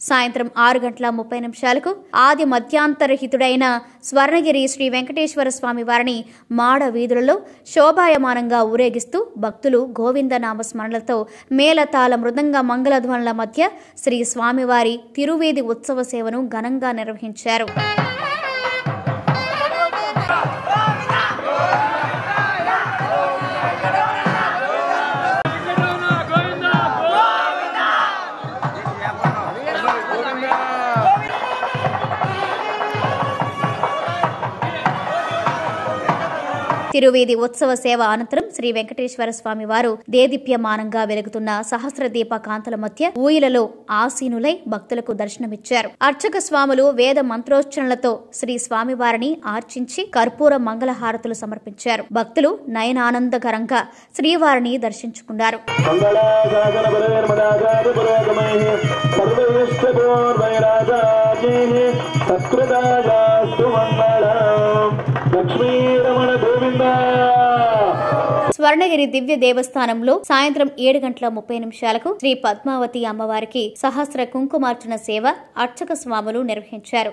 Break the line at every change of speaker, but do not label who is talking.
సాయంత్రం 6:30 ఆది మధ్యాంతరహితుడైన స్వర్ణగిరి శ్రీ వెంకటేశ్వర స్వామి వారిని మాడ వీధులలో శోభాయమానంగా ఊరేగిస్తూ భక్తులు గోవిందనామ స్మరణలతో మేళతాళ మృదంగ మంగళధ్వనుల మధ్య శ్రీ స్వామివారి తిరువేది ఉత్సవ సేవను ఘనంగా నిర్వహించారు. తిరువేది ఉత్సవ సేవ అనంతరం శ్రీ వెంకటేశ్వర స్వామి వారు దేదీప్యమానంగా వెలుగుతున్న సహస్ర దీప కాంతుల మధ్య ఊయలలో ఆసీనులై భక్తులకు దర్శనమిచ్చారు. అర్చక స్వాములు వేద మంత్రోచ్చరణలతో శ్రీ స్వామివారిని ఆర్చించి కర్పూర మంగళహారతులు సమర్పించారు. భక్తులు నయనానందకరంగా శ్రీవారిని దర్శించుకున్నారు. స్వర్ణగిరి దివ్య దేవస్థానంలో సాయంత్రం 7:30 శ్రీ పద్మావతి అమ్మవారికి సహస్ర కుంకుమార్చన సేవ అర్చక స్వాములు నిర్వహించారు.